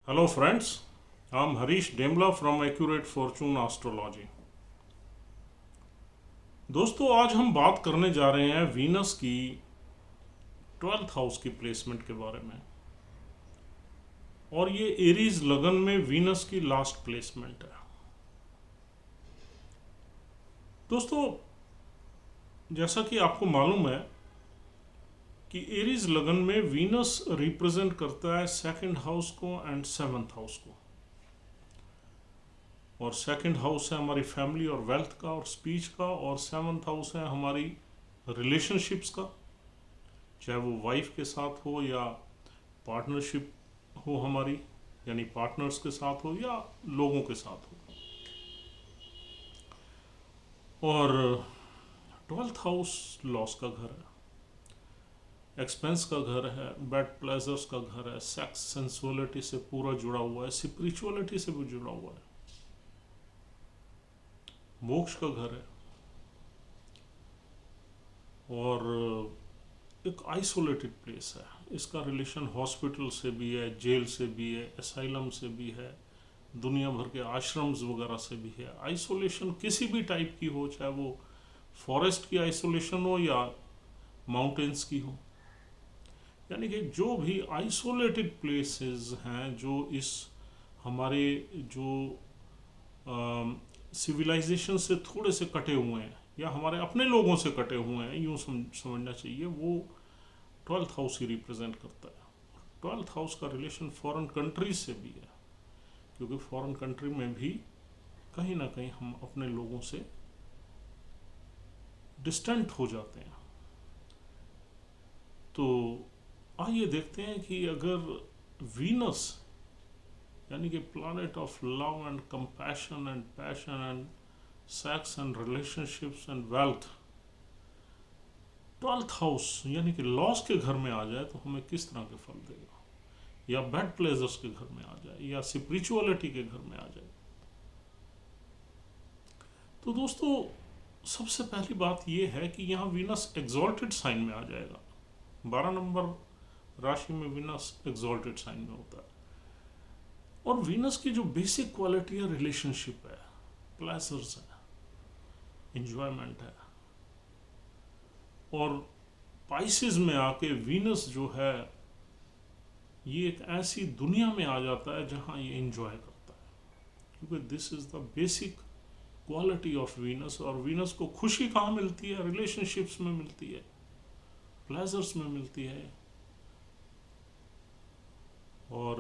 Hello friends, I'm Harish Demla from Accurate Fortune Astrology। दोस्तों आज हम बात करने जा रहे हैं वीनस की 12th हाउस की प्लेसमेंट के बारे में। और ये एरीज लगन में वीनस की लास्ट प्लेसमेंट है। दोस्तों जैसा कि आपको मालूम है कि एरीज लगन में वीनस रिप्रेजेंट करता है सेकंड हाउस को एंड सेवंथ हाउस को। और सेकंड हाउस है हमारी फैमिली और वेल्थ का और स्पीच का, और सेवंथ हाउस है हमारी रिलेशनशिप्स का, चाहे वो वाइफ के साथ हो या पार्टनरशिप हो हमारी, यानी पार्टनर्स के साथ हो या लोगों के साथ हो। और 12th हाउस लॉस का घर है, एक्सपेंस का घर है, बैड प्लेजर्स का घर है, सेक्स सेंसुअलिटी से पूरा जुड़ा हुआ है, स्पिरिचुअलिटी से भी जुड़ा हुआ है, मोक्ष का घर है। और एक आइसोलेटेड प्लेस है। इसका रिलेशन हॉस्पिटल से भी है, जेल से भी है, एसाइलम से भी है, दुनिया भर के आश्रम्स वगैरह से भी है। आइसोलेशन किसी भी टाइप की हो, चाहे वो फॉरेस्ट की आइसोलेशन हो या माउंटेन्स की हो, यानी कि जो भी आइसोलेटेड प्लेसेस हैं जो इस हमारे जो सिविलाइजेशन से थोड़े से कटे हुए हैं या हमारे अपने लोगों से कटे हुए हैं, यूँ समझना चाहिए, वो 12th हाउस ही रिप्रेजेंट करता है। 12th हाउस का रिलेशन फॉरेन कंट्रीज से भी है, क्योंकि फॉरेन कंट्री में भी कहीं ना कहीं हम अपने लोगों से डिस्टेंट हो जाते हैं। तो आइए देखते हैं कि अगर वीनस यानी कि planet of love and compassion and passion and sex and relationships and wealth 12th house यानी कि लॉस के घर में आ जाए तो हमें किस तरह के फल देगा, या बैड प्लेजर्स के घर में आ जाए या स्पिरिचुअलिटी के घर में आ जाए। तो दोस्तों सबसे पहली बात यह है कि यहाँ वीनस एग्जॉल्टेड साइन में आ जाएगा। 12 नंबर राशि में वीनस एग्जॉल्टेड साइन में होता है। और वीनस की जो बेसिक क्वालिटी है रिलेशनशिप है, प्लेजर्स है, इंजॉयमेंट है। और पाइसेस में आके वीनस जो है ये एक ऐसी दुनिया में आ जाता है जहां ये इंजॉय करता है, क्योंकि this is the basic quality of Venus. और वीनस को खुशी कहाँ मिलती है? रिलेशनशिप्स में मिलती है, प्लेजर्स में मिलती है। और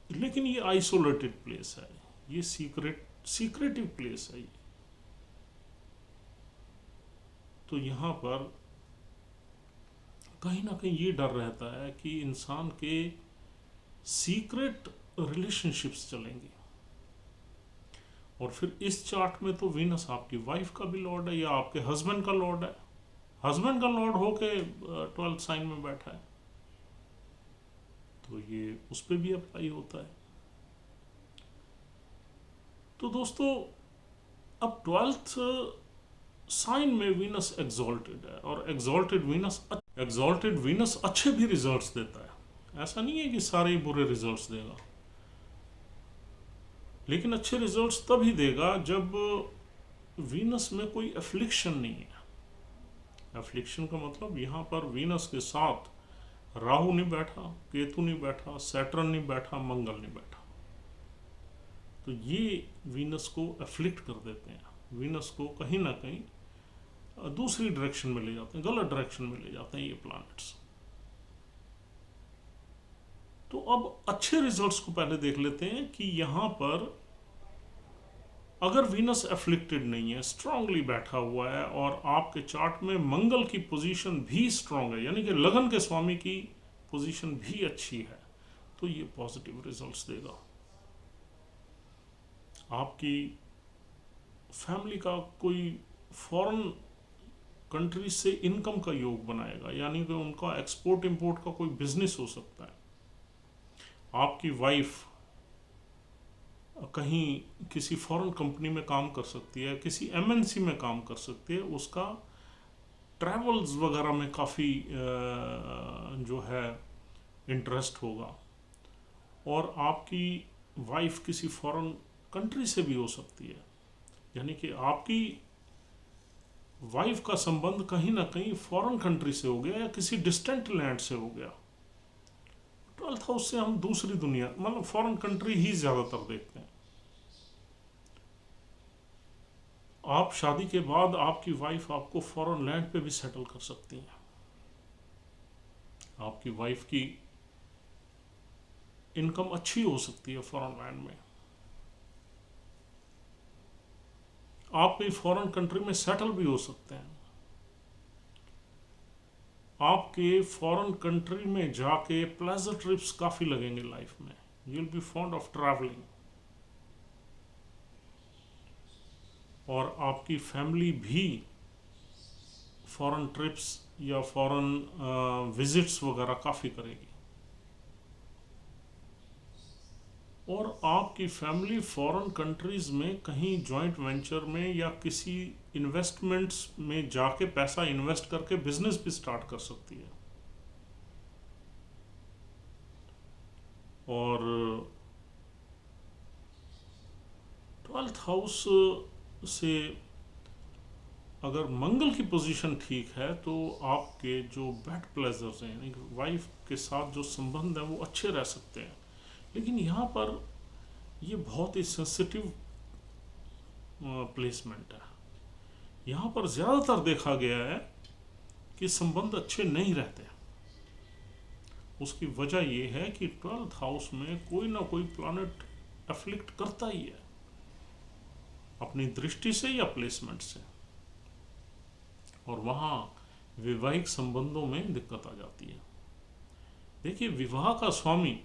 लेकिन ये आइसोलेटेड प्लेस है, ये सीक्रेटिव प्लेस है ये। तो यहाँ पर कहीं ना कहीं ये डर रहता है कि इंसान के सीक्रेट रिलेशनशिप्स चलेंगे। और फिर इस चार्ट में तो वीनस आपकी वाइफ का भी लॉर्ड है या आपके हस्बैंड का लॉर्ड है। हस्बैंड का लॉर्ड होके 12th साइन में बैठा है, तो ये उस पर भी अप्लाई होता है। तो दोस्तों अब 12th साइन में वीनस एग्जॉल्टेड है, और एग्जॉल्टेड वीनस अच्छे भी रिजल्ट्स देता है। ऐसा नहीं है कि सारे ही बुरे रिजल्ट्स देगा, लेकिन अच्छे रिजल्ट्स तब ही देगा जब वीनस में कोई एफ्लिक्शन नहीं है। एफ्लिक्शन का मतलब यहाँ पर वीनस के साथ राहु नहीं बैठा, केतु नहीं बैठा, सैटर्न नहीं बैठा, मंगल नहीं बैठा। तो ये वीनस को एफ्लिक्ट कर देते हैं, वीनस को कहीं ना कहीं दूसरी डायरेक्शन में ले जाते हैं, गलत डायरेक्शन में ले जाते हैं ये प्लैनेट्स। तो अब अच्छे रिजल्ट्स को पहले देख लेते हैं कि यहाँ पर अगर वीनस एफ्लिक्टेड नहीं है, स्ट्रांगली बैठा हुआ है, और आपके चार्ट में मंगल की पोजीशन भी स्ट्रांग है, यानी कि लगन के स्वामी की पोजीशन भी अच्छी है, तो ये पॉजिटिव रिजल्ट्स देगा। आपकी फैमिली का कोई फॉरेन कंट्री से इनकम का योग बनाएगा, यानी कि उनका एक्सपोर्ट इंपोर्ट का कोई बिजनेस हो सकता है। आपकी वाइफ कहीं किसी फॉरेन कंपनी में काम कर सकती है, किसी एमएनसी में काम कर सकती है, उसका ट्रैवल्स वगैरह में काफ़ी जो है इंटरेस्ट होगा। और आपकी वाइफ किसी फॉरेन कंट्री से भी हो सकती है, यानी कि आपकी वाइफ का संबंध कहीं ना कहीं फॉरेन कंट्री से हो गया या किसी डिस्टेंट लैंड से हो गया। 12th हाउस से हम दूसरी दुनिया, मतलब फॉरेन कंट्री ही ज़्यादातर देखते हैं। आप शादी के बाद आपकी वाइफ आपको फॉरेन लैंड पे भी सेटल कर सकती हैं। आपकी वाइफ की इनकम अच्छी हो सकती है फॉरेन लैंड में, आप भी फॉरेन कंट्री में सेटल भी हो सकते हैं। आपके फॉरेन कंट्री में जाके प्लेजर ट्रिप्स काफ़ी लगेंगे लाइफ में, you will be fond of travelling. और आपकी फैमिली भी फॉरेन ट्रिप्स या फॉरेन विजिट्स वगैरह काफ़ी करेगी। और आपकी फैमिली फॉरेन कंट्रीज़ में कहीं जॉइंट वेंचर में या किसी इन्वेस्टमेंट्स में जाके पैसा इन्वेस्ट करके बिजनेस भी स्टार्ट कर सकती है। और 12th हाउस से अगर मंगल की पोजीशन ठीक है तो आपके जो बेड प्लेजर्स हैं, यानी वाइफ के साथ जो संबंध है वो अच्छे रह सकते हैं। लेकिन यहाँ पर ये बहुत ही सेंसिटिव प्लेसमेंट है। यहाँ पर ज़्यादातर देखा गया है कि संबंध अच्छे नहीं रहते। उसकी वजह ये है कि 12th हाउस में कोई ना कोई प्लैनेट अफ्लिक्ट करता ही है, अपनी दृष्टि से या प्लेसमेंट से, और वहाँ वैवाहिक संबंधों में दिक्कत आ जाती है। देखिए, विवाह का स्वामी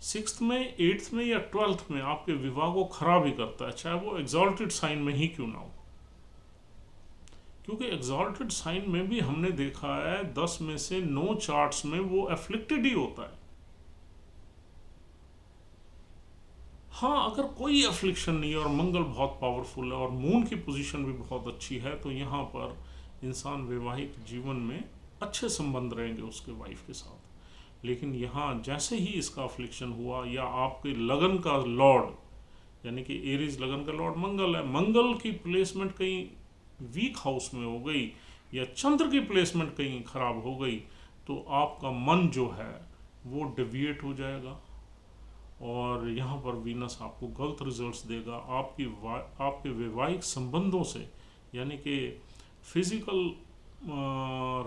6th में, 8th में या 12th में आपके विवाह को खराब ही करता है, चाहे वो एग्जॉल्टेड साइन में ही क्यों ना हो। क्योंकि एग्जॉल्टेड साइन में भी हमने देखा है 10 में से 9 चार्ट्स में वो एफ्लिक्टेड ही होता है। हाँ, अगर कोई एफ्लिक्शन नहीं है और मंगल बहुत पावरफुल है और मून की पोजीशन भी बहुत अच्छी है, तो यहाँ पर इंसान वैवाहिक जीवन में अच्छे संबंध रहेंगे उसके वाइफ के साथ। लेकिन यहाँ जैसे ही इसका अफ्लिक्शन हुआ, या आपके लगन का लॉर्ड, यानी कि एरीज लगन का लॉर्ड मंगल है, मंगल की प्लेसमेंट कहीं वीक हाउस में हो गई या चंद्र की प्लेसमेंट कहीं खराब हो गई, तो आपका मन जो है वो डिविएट हो जाएगा और यहाँ पर वीनस आपको गलत रिजल्ट्स देगा। आपके वैवाहिक संबंधों से, यानी कि फिजिकल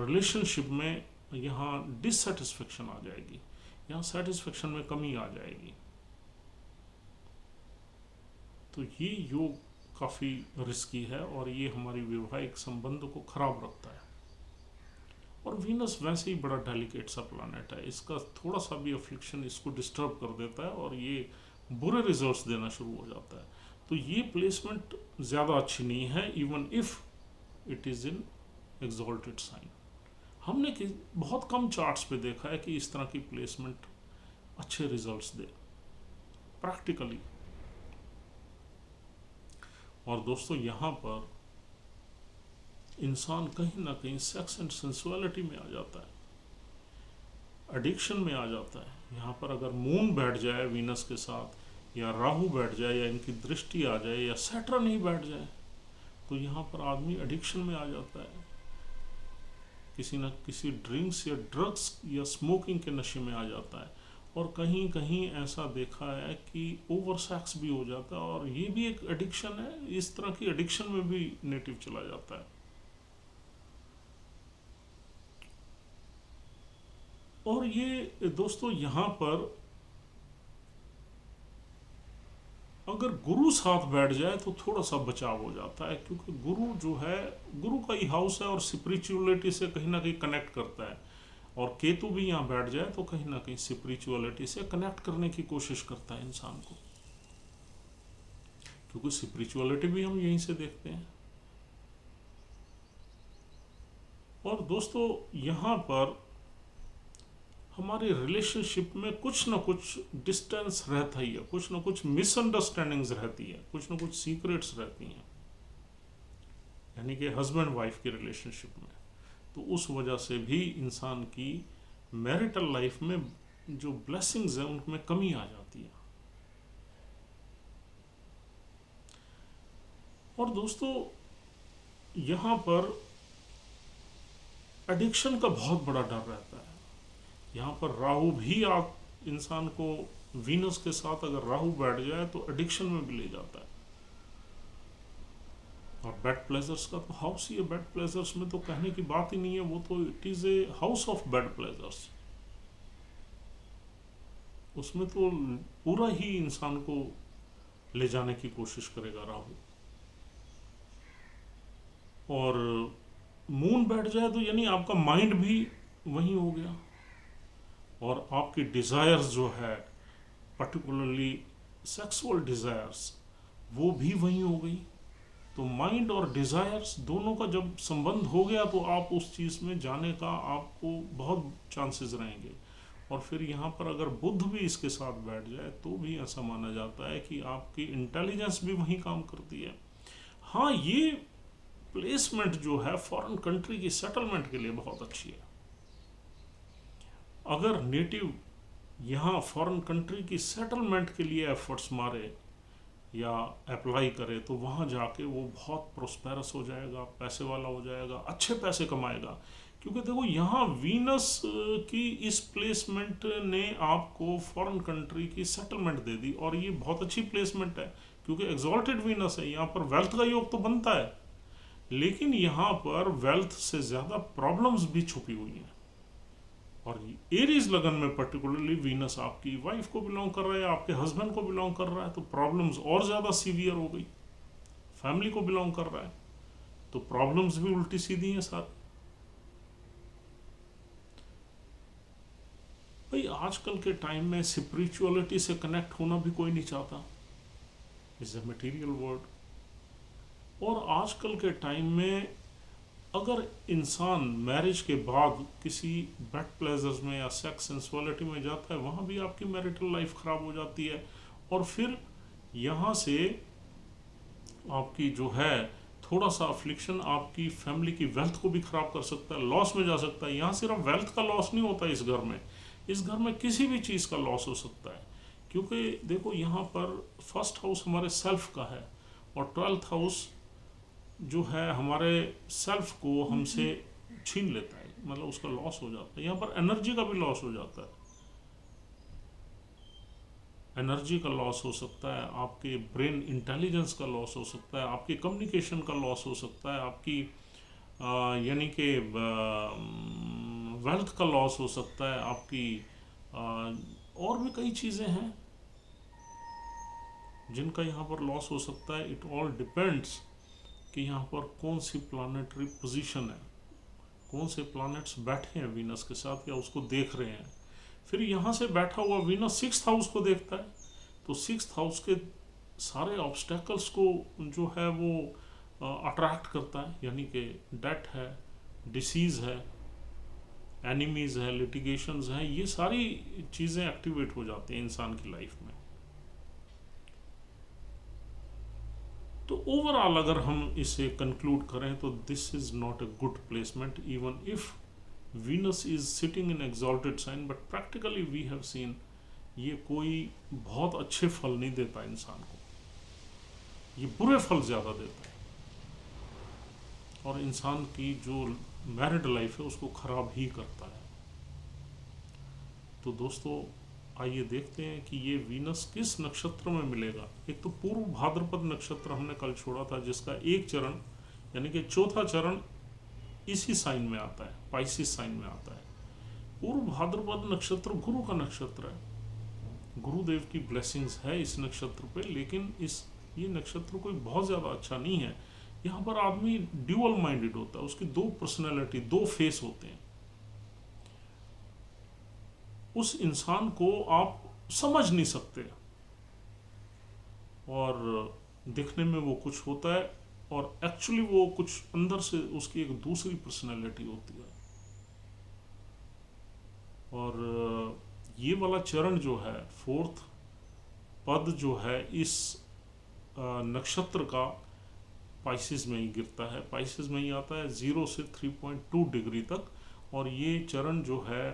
रिलेशनशिप में यहाँ डिससेटिस्फेक्शन आ जाएगी, यहाँ सेटिस्फेक्शन में कमी आ जाएगी। तो ये योग काफ़ी रिस्की है और ये हमारी वैवाहिक संबंध को खराब रखता है। और वीनस वैसे ही बड़ा डेलिकेट सा प्लैनेट है, इसका थोड़ा सा भी अफ्लिक्शन इसको डिस्टर्ब कर देता है और ये बुरे रिजल्ट्स देना शुरू हो जाता है। तो ये प्लेसमेंट ज़्यादा अच्छी नहीं है, even if it is in exalted sign. हमने बहुत कम चार्ट्स पे देखा है कि इस तरह की प्लेसमेंट अच्छे रिजल्ट्स दे प्रैक्टिकली। और दोस्तों, यहाँ पर इंसान कहीं ना कहीं सेक्स एंड सेंसुअलिटी में आ जाता है, एडिक्शन में आ जाता है। यहाँ पर अगर मून बैठ जाए वीनस के साथ, या राहु बैठ जाए, या इनकी दृष्टि आ जाए, या सैटर्न ही बैठ जाए, तो यहाँ पर आदमी एडिक्शन में आ जाता है, किसी न किसी ड्रिंक्स या ड्रग्स या स्मोकिंग के नशे में आ जाता है। और कहीं कहीं ऐसा देखा है कि ओवर सेक्स भी हो जाता है, और ये भी एक एडिक्शन है। इस तरह की एडिक्शन में भी नेटिव चला जाता है। और ये दोस्तों, यहाँ पर अगर गुरु साथ बैठ जाए तो थोड़ा सा बचाव हो जाता है, क्योंकि गुरु जो है, गुरु का ही हाउस है और स्पिरिचुअलिटी से कहीं ना कहीं कनेक्ट करता है। और केतु भी यहाँ बैठ जाए तो कहीं ना कहीं स्पिरिचुअलिटी से कनेक्ट करने की कोशिश करता है इंसान को, क्योंकि स्पिरिचुअलिटी भी हम यहीं से देखते हैं। और दोस्तों, यहाँ पर हमारी रिलेशनशिप में कुछ ना कुछ डिस्टेंस रहता ही है, कुछ ना कुछ मिसअंडरस्टैंडिंग्स रहती है, कुछ ना कुछ सीक्रेट्स रहती हैं, यानी कि हस्बैंड वाइफ की रिलेशनशिप में। तो उस वजह से भी इंसान की मैरिटल लाइफ में जो ब्लेसिंग्स है उनमें कमी आ जाती है। और दोस्तों, यहाँ पर एडिक्शन का बहुत बड़ा डर रहता है। यहाँ पर राहु भी आप इंसान को, वीनस के साथ अगर राहु बैठ जाए तो एडिक्शन में भी ले जाता है। और बेड प्लेजर्स का तो हाउस ही है, बेड प्लेजर्स में तो कहने की बात ही नहीं है, वो तो it is a house of bed pleasures. उसमें तो पूरा ही इंसान को ले जाने की कोशिश करेगा राहु। और मून बैठ जाए तो यानी आपका माइंड भी वहीं हो गया, और आपकी डिजायर्स जो है, पर्टिकुलरली सेक्सुअल डिजायर्स, वो भी वहीं हो गई। तो माइंड और डिजायर्स दोनों का जब संबंध हो गया तो आप उस चीज में जाने का आपको बहुत चांसेस रहेंगे। और फिर यहाँ पर अगर बुध भी इसके साथ बैठ जाए तो भी ऐसा माना जाता है कि आपकी इंटेलिजेंस भी वहीं काम करती है। हाँ, ये प्लेसमेंट जो है फॉरेन कंट्री की सेटलमेंट के लिए बहुत अच्छी है। अगर नेटिव यहाँ फॉरेन कंट्री की सेटलमेंट के लिए एफर्ट्स मारे या अप्लाई करे तो वहाँ जाके वो बहुत प्रोस्पेरस हो जाएगा, पैसे वाला हो जाएगा, अच्छे पैसे कमाएगा। क्योंकि देखो, यहाँ वीनस की इस प्लेसमेंट ने आपको फॉरेन कंट्री की सेटलमेंट दे दी, और ये बहुत अच्छी प्लेसमेंट है क्योंकि एग्जॉल्टेड वीनस है। यहाँ पर वेल्थ का योग तो बनता है, लेकिन यहाँ पर वेल्थ से ज़्यादा प्रॉब्लम्स भी छुपी हुई हैं। और एरीज लगन में पर्टिकुलरली वीनस आपकी वाइफ को बिलोंग कर रहा है, आपके हस्बैंड को बिलोंग कर रहा है, तो प्रॉब्लम्स और ज़्यादा सीवियर हो गई। फैमिली को बिलोंग कर रहा है तो प्रॉब्लम्स भी उल्टी सीधी हैं सारी। भाई, आजकल के टाइम में स्पिरिचुअलिटी से कनेक्ट होना भी कोई नहीं चाहता, इज ए मटेरियल वर्ड। और आजकल के टाइम में अगर इंसान मैरिज के बाद किसी बेड प्लेजर्स में या सेक्स सेंसुअलिटी में जाता है, वहाँ भी आपकी मैरिटल लाइफ ख़राब हो जाती है। और फिर यहाँ से आपकी जो है थोड़ा सा अफ्लिक्शन आपकी फैमिली की वेल्थ को भी ख़राब कर सकता है, लॉस में जा सकता है। यहाँ सिर्फ वेल्थ का लॉस नहीं होता इस घर में, इस घर में किसी भी चीज़ का लॉस हो सकता है। क्योंकि देखो, यहाँ पर फर्स्ट हाउस हमारे सेल्फ का है, और 12th हाउस जो है हमारे सेल्फ को हमसे छीन लेता है, मतलब उसका लॉस हो जाता है। यहाँ पर एनर्जी का भी लॉस हो जाता है, एनर्जी का लॉस हो सकता है, आपके ब्रेन इंटेलिजेंस का लॉस हो सकता है, आपकी कम्युनिकेशन का लॉस हो सकता है, आपकी यानी कि वेल्थ का लॉस हो सकता है, आपकी और भी कई चीज़ें हैं जिनका यहाँ पर लॉस हो सकता है। इट ऑल डिपेंड्स कि यहाँ पर कौन सी प्लानेटरी पोजीशन है, कौन से प्लैनेट्स बैठे हैं वीनस के साथ या उसको देख रहे हैं। फिर यहाँ से बैठा हुआ वीनस 6th हाउस को देखता है, तो 6th हाउस के सारे ऑब्स्टेकल्स को जो है वो अट्रैक्ट करता है, यानी कि डेथ है, डिसीज़ है, एनिमीज़ है, लिटिगेशंस हैं, ये सारी चीज़ें एक्टिवेट हो जाती हैं इंसान की लाइफ में। तो ओवरऑल अगर हम इसे कंक्लूड करें तो this is not a good placement even if Venus is sitting in exalted sign, but practically we have seen ये कोई बहुत अच्छे फल नहीं देता इंसान को, ये बुरे फल ज़्यादा देता है, और इंसान की जो मैरिड लाइफ है उसको ख़राब ही करता है। तो दोस्तों, आइए देखते हैं कि ये वीनस किस नक्षत्र में मिलेगा। एक तो पूर्व भाद्रपद नक्षत्र हमने कल छोड़ा था, जिसका एक चरण यानी कि चौथा चरण इसी साइन में आता है, पाइसिस साइन में आता है। पूर्व भाद्रपद नक्षत्र गुरु का नक्षत्र है, गुरुदेव की ब्लेसिंग्स है इस नक्षत्र पे, लेकिन ये नक्षत्र कोई बहुत ज़्यादा अच्छा नहीं है। यहाँ पर आदमी ड्यूअल माइंडेड होता है, उसकी दो पर्सनैलिटी, दो फेस होते हैं। उस इंसान को आप समझ नहीं सकते, और दिखने में वो कुछ होता है और एक्चुअली वो कुछ अंदर से उसकी एक दूसरी पर्सनैलिटी होती है। और ये वाला चरण जो है, 4th पद जो है इस नक्षत्र का पाइसिस में ही गिरता है, पाइसिस में ही आता है 0 से 3.2 डिग्री तक। और ये चरण जो है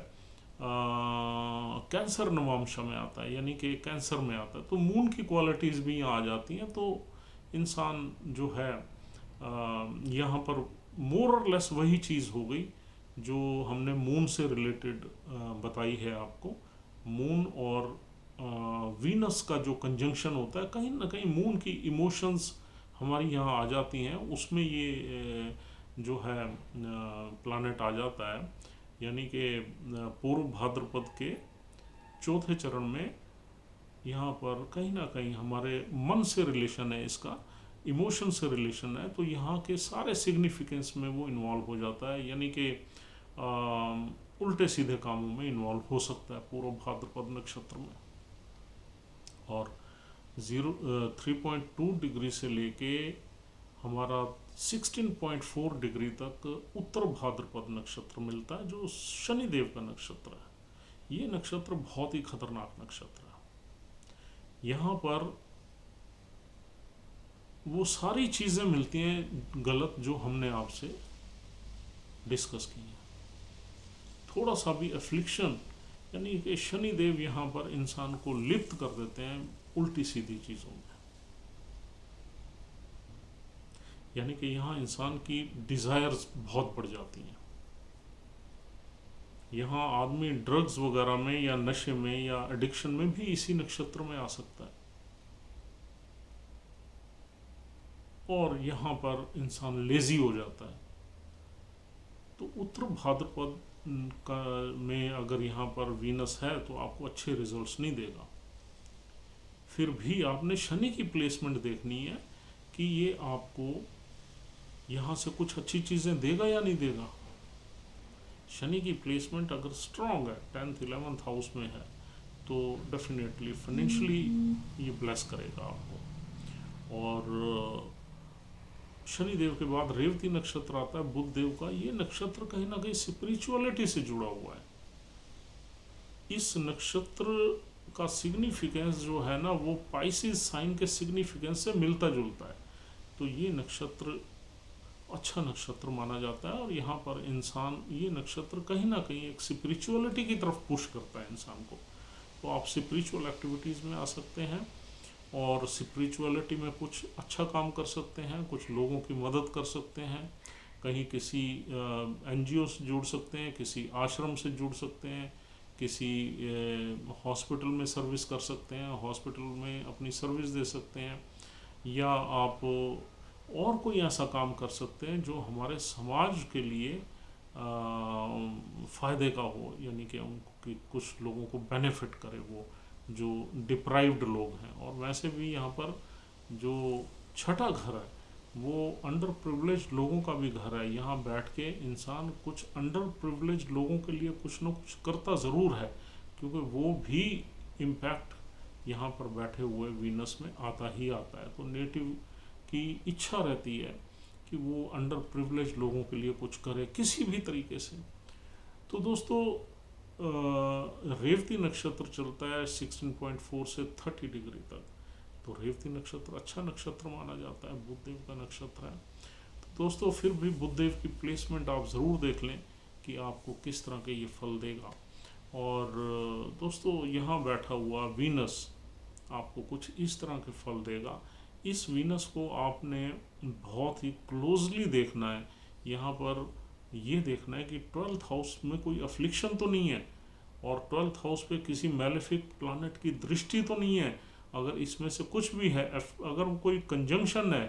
कैंसर नवांश में आता है, यानी कि कैंसर में आता है, तो मून की क्वालिटीज़ भी यहाँ आ जाती हैं। तो इंसान जो है यहाँ पर मोर और लेस वही चीज़ हो गई जो हमने मून से रिलेटेड बताई है आपको। मून और वीनस का जो कंजंक्शन होता है, कहीं ना कहीं मून की इमोशंस हमारी यहाँ आ जाती हैं, उसमें ये जो है प्लानट आ जाता है। यानी कि पूर्व भाद्रपद के चौथे चरण में यहाँ पर कहीं ना कहीं हमारे मन से रिलेशन है, इसका इमोशन से रिलेशन है, तो यहाँ के सारे सिग्निफिकेंस में वो इन्वॉल्व हो जाता है। यानी कि उल्टे सीधे कामों में इन्वॉल्व हो सकता है पूर्व भाद्रपद नक्षत्र में। और 3.2 डिग्री से लेके हमारा 16.4 डिग्री तक उत्तर भाद्रपद नक्षत्र मिलता है, जो शनिदेव का नक्षत्र है। ये नक्षत्र बहुत ही खतरनाक नक्षत्र है। यहाँ पर वो सारी चीज़ें मिलती हैं गलत जो हमने आपसे डिस्कस की है। थोड़ा सा भी एफ्लिक्शन, यानी कि शनिदेव यहाँ पर इंसान को लिप्त कर देते हैं उल्टी सीधी चीज़ों में। यानी कि यहाँ इंसान की डिज़ायर्स बहुत बढ़ जाती हैं। यहाँ आदमी ड्रग्स वगैरह में या नशे में या एडिक्शन में भी इसी नक्षत्र में आ सकता है। और यहाँ पर इंसान लेजी हो जाता है। तो उत्तर भाद्रपद का में अगर यहाँ पर वीनस है तो आपको अच्छे रिजल्ट्स नहीं देगा। फिर भी आपने शनि की प्लेसमेंट देखनी है कि ये आपको यहाँ से कुछ अच्छी चीज़ें देगा या नहीं देगा। शनि की प्लेसमेंट अगर स्ट्रांग है, 10th 11th हाउस में है, तो डेफिनेटली फाइनेंशियली ये ब्लेस करेगा आपको। और शनिदेव के बाद रेवती नक्षत्र आता है बुध देव का। ये नक्षत्र कहीं ना कहीं स्पिरिचुअलिटी से जुड़ा हुआ है। इस नक्षत्र का सिग्निफिकेंस जो है ना, वो पाइसिस साइन के सिग्निफिकेंस से मिलता जुलता है। तो ये नक्षत्र अच्छा नक्षत्र माना जाता है। और यहाँ पर इंसान, ये नक्षत्र कहीं ना कहीं एक स्पिरिचुअलिटी की तरफ पुश करता है इंसान को। तो आप स्पिरिचुअल एक्टिविटीज़ में आ सकते हैं और स्पिरिचुअलिटी में कुछ अच्छा काम कर सकते हैं, कुछ लोगों की मदद कर सकते हैं, कहीं किसी NGO से जुड़ सकते हैं, किसी आश्रम से जुड़ सकते हैं, किसी हॉस्पिटल में सर्विस कर सकते हैं, हॉस्पिटल में अपनी सर्विस दे सकते हैं, या आप और कोई ऐसा काम कर सकते हैं जो हमारे समाज के लिए फ़ायदे का हो, यानी कि उनकी कुछ लोगों को बेनिफिट करे, वो जो डिप्राइव्ड लोग हैं। और वैसे भी यहाँ पर जो छठा घर है वो अंडर प्रिविलेज लोगों का भी घर है। यहाँ बैठ के इंसान कुछ अंडर प्रिविलेज लोगों के लिए कुछ न कुछ करता ज़रूर है, क्योंकि वो भी इम्पैक्ट यहाँ पर बैठे हुए वीनस में आता ही आता है। तो नेटिव की इच्छा रहती है कि वो अंडर प्रिविलेज लोगों के लिए कुछ करे किसी भी तरीके से। तो दोस्तों, रेवती नक्षत्र चलता है 16.4 से 30 डिग्री तक। तो रेवती नक्षत्र अच्छा नक्षत्र माना जाता है, बुधदेव का नक्षत्र है। तो दोस्तों, फिर भी बुधदेव की प्लेसमेंट आप ज़रूर देख लें कि आपको किस तरह के ये फल देगा। और दोस्तों, यहाँ बैठा हुआ वीनस आपको कुछ इस तरह के फल देगा। इस वीनस को आपने बहुत ही क्लोजली देखना है। यहाँ पर ये देखना है कि 12th हाउस में कोई अफ्लिक्शन तो नहीं है, और 12th हाउस पे किसी मैलेफिक प्लानट की दृष्टि तो नहीं है। अगर इसमें से कुछ भी है, अगर कोई कंजंक्शन है,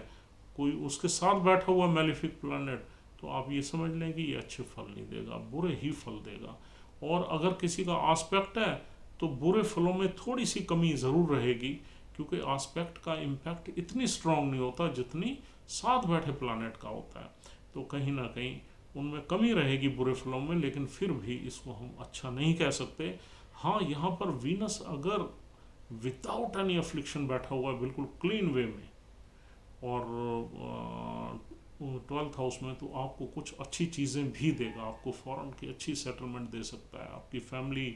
कोई उसके साथ बैठा हुआ मैलेफिक प्लानट, तो आप ये समझ लें कि ये अच्छे फल नहीं देगा, बुरे ही फल देगा। और अगर किसी का आस्पेक्ट है तो बुरे फलों में थोड़ी सी कमी ज़रूर रहेगी, क्योंकि आस्पेक्ट का इम्पैक्ट इतनी स्ट्रांग नहीं होता जितनी साथ बैठे प्लानट का होता है। तो कहीं ना कहीं उनमें कमी रहेगी बुरे फलों में, लेकिन फिर भी इसको हम अच्छा नहीं कह सकते। हाँ, यहाँ पर वीनस अगर विदाउट एनी अफ्लिक्शन बैठा हुआ है बिल्कुल क्लीन वे में, और 12th हाउस में, तो आपको कुछ अच्छी चीज़ें भी देगा। आपको फॉरेन की अच्छी सेटलमेंट दे सकता है, आपकी फैमिली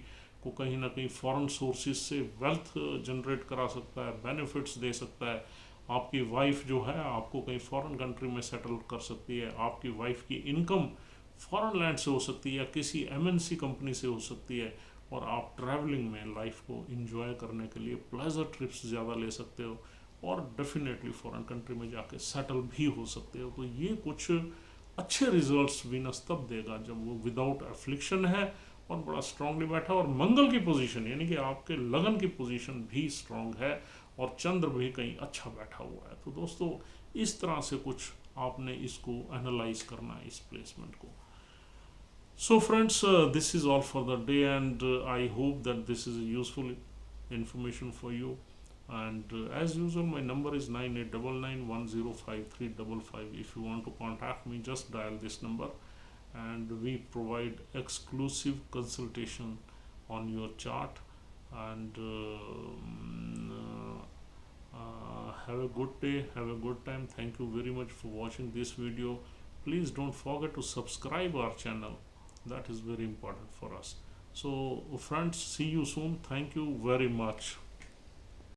को कहीं ना कहीं फॉरेन सोर्सेज से वेल्थ जनरेट करा सकता है, बेनिफिट्स दे सकता है। आपकी वाइफ जो है आपको कहीं फॉरेन कंट्री में सेटल कर सकती है, आपकी वाइफ की इनकम फॉरेन लैंड से हो सकती है या किसी एमएनसी कंपनी से हो सकती है, और आप ट्रैवलिंग में लाइफ को इंजॉय करने के लिए प्लेजर ट्रिप्स ज़्यादा ले सकते हो, और डेफिनेटली फॉरेन कंट्री में जाके सेटल भी हो सकते हो। तो ये कुछ अच्छे रिजल्ट्स वीनस तब देगा जब वो विदाउट एफ्लिक्शन है और बड़ा स्ट्रांगली बैठा, और मंगल की पोजीशन यानी कि आपके लगन की पोजीशन भी स्ट्रांग है, और चंद्र भी कहीं अच्छा बैठा हुआ है। तो दोस्तों इस तरह से कुछ आपने इसको एनालाइज करना है इस प्लेसमेंट को। So friends, this is all for the day, and I hope that this is useful information for you. And as usual, my number is 9899105355. If you want to contact me, just dial this number, and we provide exclusive consultation on your chart. And have a good day, have a good time. Thank you very much for watching this video. Please don't forget to subscribe our channel, that is very important for us. So friends, see you soon. Thank you very much.